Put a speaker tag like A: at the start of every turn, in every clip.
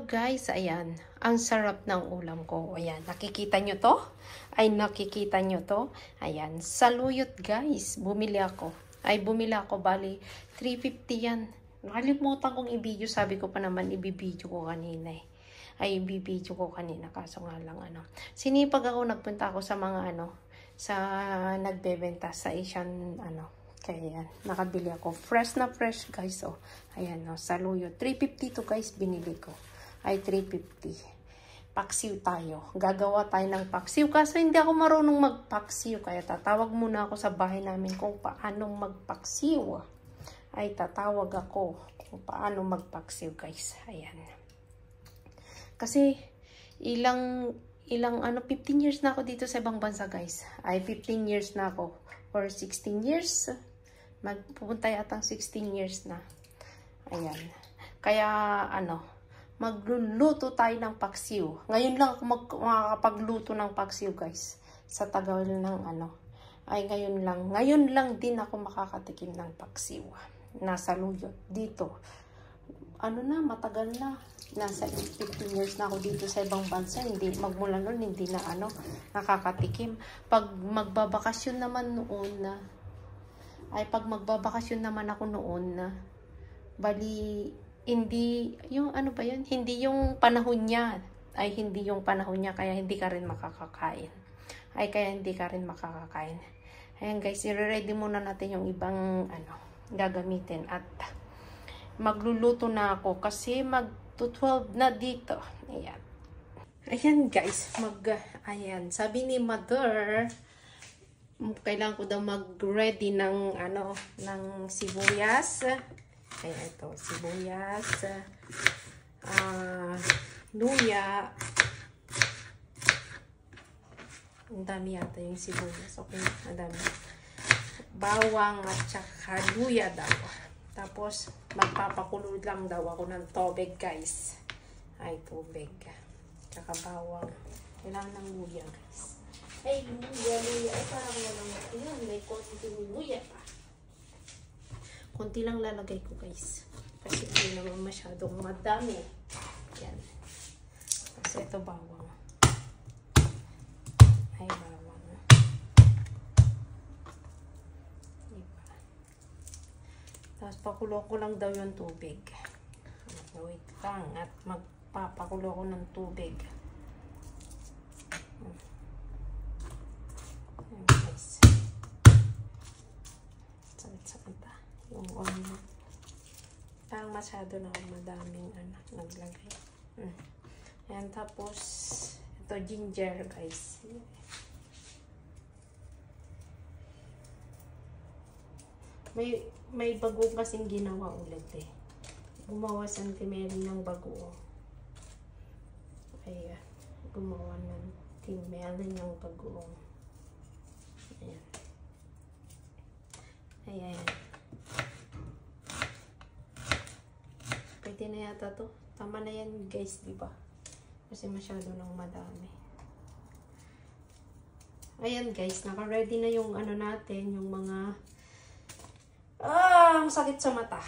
A: Hello guys, ayan. Ang sarap ng ulam ko. Ayan, nakikita nyo to? Nakikita nyo to? Ayan, saluyot guys. Bumili ako. Bali, 350 yan. Nakalimutan kong i-video. Sabi ko pa naman, i-video ko kanina eh. I-video ko kanina. Kaso nga lang, sinipag ako, nagpunta ako sa mga, sa nagbebenta sa Asian, kaya yan, nakabili ako. Fresh na fresh, guys. Oh, ayan, saluyot. 350 to, guys, binili ko. 350. Paksiw tayo. Gagawa tayo ng paksiw. Kaso hindi ako marunong magpaksiw. Kaya tatawag muna ako sa bahay namin kung paano magpaksiw. Tatawag ako kung paano magpaksiw, guys. Ayan. Kasi, ilang 15 years na ako dito sa ibang bansa, guys. 15 years na ako. Or 16 years. Magpupunta yatang 16 years na. Ayan. Kaya, magluluto tayo ng paksiw. Ngayon lang ako makakapagluto ng paksiw, guys. Sa tagal ng ngayon lang. Ngayon lang din ako makakatikim ng paksiw. Nasa luyot. Dito. Matagal na. Nasa 15 years na ako dito sa ibang bansa. Magmula nun, hindi na nakakatikim. Pag magbabakasyon naman ako noon bali, hindi, hindi yung panahon niya, kaya hindi ka rin makakakain. Ayan guys, i-ready muna natin yung ibang, gagamitin at magluluto na ako kasi mag-12 na dito. Ayan guys, sabi ni mother, kailangan ko daw mag-ready ng ng sibuyas. Ayan, ito, sibuyas, luya. Ang dami yata yung sibuyas. Okay, ang dami. Bawang at saka luya daw. Tapos, magpapakulo lang daw ako ng tubig, guys. Tubig. Tsaka bawang. Kailangan ng luya, guys. Luya. Parang walang yan. May konting luya pa. Konti lang lalagay ko, guys. Kasi hindi naman masyadong madami. Yan. Kasi ito bawang. Bawang. Diba? Tapos pakulo ko lang daw yung tubig. Wait lang. At magpapakulo ko ng tubig. Guys. Sakit-sakit pa. Yung oil. Parang masyado na madaming naglagay. Ayan, tapos ito ginger, guys. May bago kasing ginawa ulit eh. Gumawa si Auntie Mary ng bago. Ayan. Gumawa ng Auntie Mary ng bago. Ayan. Ayan. Pwede na yata to. Tama na yan, guys, diba? Kasi masyado nang madami. Ayan, guys. Naka-ready na yung natin. Yung mga ang sakit sa mata.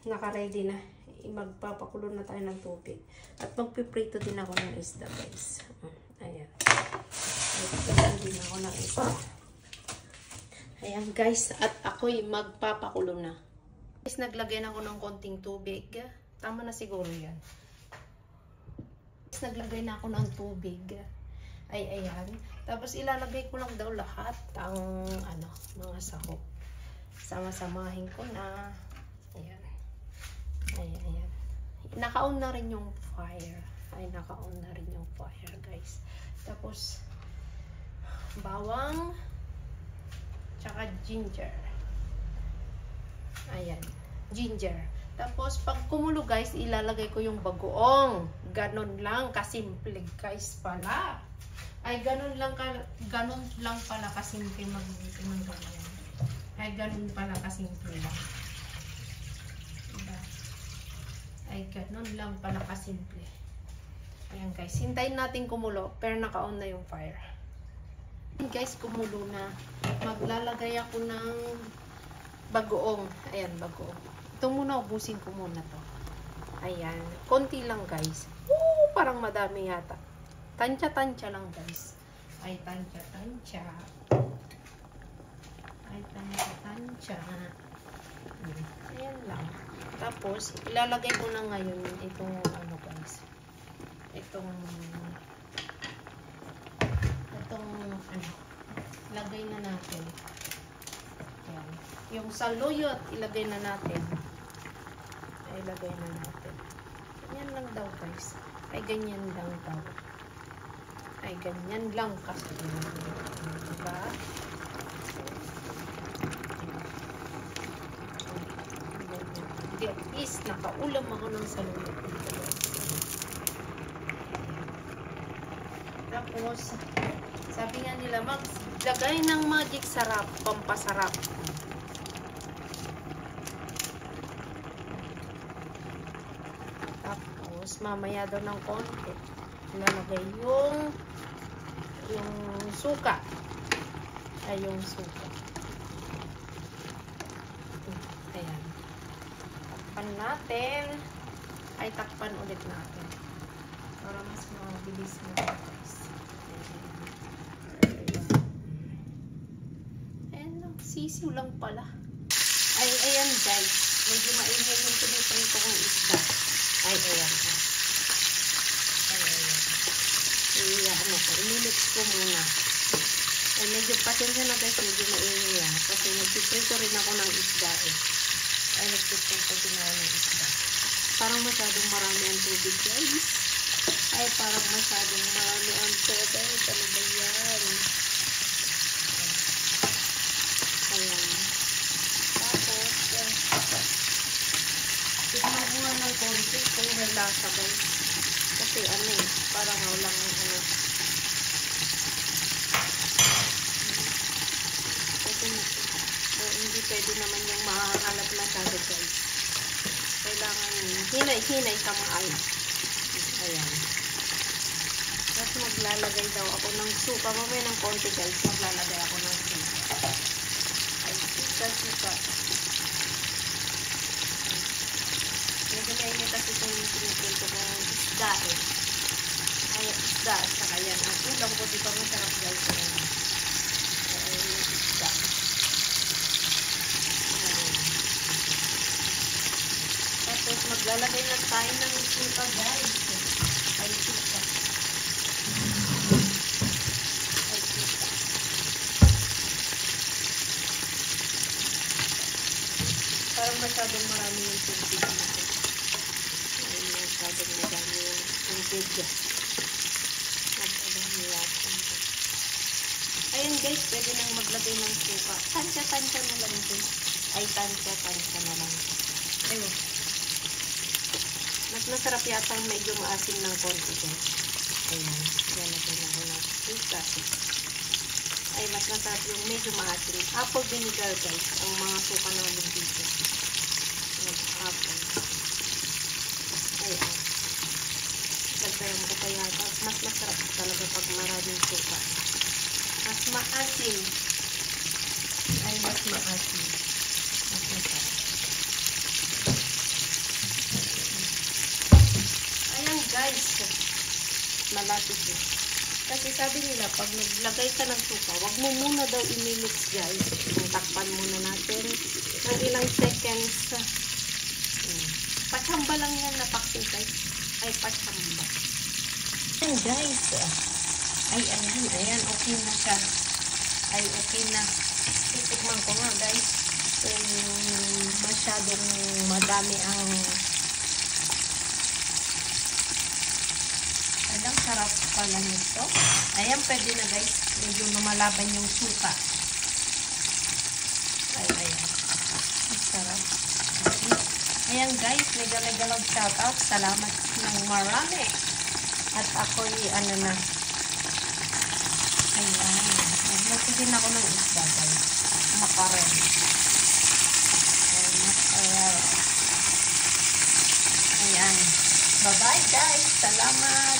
A: Naka-ready na. Magpapakulo na tayo ng tubig. At magpiprito din ako ng isda, guys. Ayan. Magpiprito din ako ng isda. Ayan, guys. At ako'y magpapakulo na. Guys, naglagay na ako ng konting tubig. Tama na siguro yan. Guys, naglagay na ako ng tubig. Ayan. Tapos ilalagay ko lang daw lahat ang mga sahog. Sama-samahin ko na. Ayan. Ayan. Naka-on na rin yung fire. Naka-on na rin yung fire, guys. Tapos bawang tsaka ginger. Ayan. Ginger. Tapos, pag kumulo, guys, ilalagay ko yung bagoong. Ganon lang kasimple, guys, pala. Ganon lang pala kasimple mag-ibig ng ganyan. Ganon pala kasimple lang. Diba? Ganon lang pala kasimple. Ayan, guys. Hintayin natin kumulo, pero naka-on na yung fire. Guys, kumulo na. Maglalagay ako ng bagoong. Ayan, bagoong. Ito muna, ubusin ko muna to. Ayan. Konti lang guys. Parang madami yata. Tansya-tansya lang guys. Ay, tansya-tansya. Ay, tansya-tansya. Ayan lang. Tapos, ilalagay ko na ngayon itong ano guys. Itong ano. Lagay na natin. Ayan. Yung saluyot, ilagay na natin. Ay, ilagay na natin. Ganyan lang daw guys. Ay, ganyan lang daw. Ay, ganyan lang kasi. Diba? At least, nakaulam ako ng saluyot. Tapos, sabi nga nila, maglagay ng magic sarap, pampasarap. Tapos, mamaya daw ng konti, ilalagay yung suka. Ay, yung suka. Ayan. Takpan natin. Ay, takpan ulit natin. Para mas mabilis na guys. Ayan. Sisiw lang pala. Ay, ayan guys. Medyo maingay yung piniprito kong isda. Ay, ayan. Ay, ayan. Imimix ko muna. Ay, medyo pasensya na guys. Medyo maingay yan. Kasi nagpiprito rin ako ng isda eh. Ay, nagpiprito din ako ng isda. Parang masyadong marami ang tubig guys. Ay, parang masyadong marami ang tubig. Ano ba yan? Ayan. Tapos, tignan ko nga ng konti kung may lasa guys. Kasi ano eh, parang walang ano. Kasi hindi pwede naman yung makakalat masyado guys. Kailangan hinay-hinay sa maayos. Ayan. Tapos maglalagay daw ako ng suka. Mamaya ng konti guys, maglalagay ako ng suka. Ay, suka. Medyo mainit kasi kung pinipinto ko isda eh. Ay, isda. Saka yan. Ang ulam ko dito masarap guys. Ay, isda. Tapos maglalagay na tayo ng suka guys. Ay, suka. Ay, suka. Parang masyadong marami yung tubig natin. Ay, masyadong madami yung tubig. Magdadami natin. Ayun guys, pwede nang maglagay ng suka. Tansya-tansya na lang din. Ay, tansya-tansya na lang. Ayun. Mas masarap yata medyo maasim ng konti guys. Ayan. Lalagay na ko ng suka. Ay, mas masarap yung medyo maasim. Apple vinegar guys. Ang mga suka namin dito. Apple. Ayan. Lagdayan ko pa yata. Mas masarap talaga pag maraming suka. Mas maasim. Ay, mas maasim. Mas masarap. Ayan guys. Malapit eh. Kasi sabi nila, pag naglagay ka ng suka, wag mo muna daw imimix guys. Takpan muna natin ng ilang seconds. Patsamba lang yan na paksin guys. Ay, patsamba. Ayan guys. Ay, ayan. Okay na siya. Ay, okay na. Titikman ko nga guys. Kung masyadong madami ang ang sarap pala nito. Ayan, pwede na guys. Medyo lumalaban yung suka. Ay, ayan. Sarap. Ayan guys, mega love shoutout. Salamat ng marami. At ako'y ano na. Ayan. Nagluto din ako ng isda guys. Makarel. Ayan. Bye-bye guys. Salamat.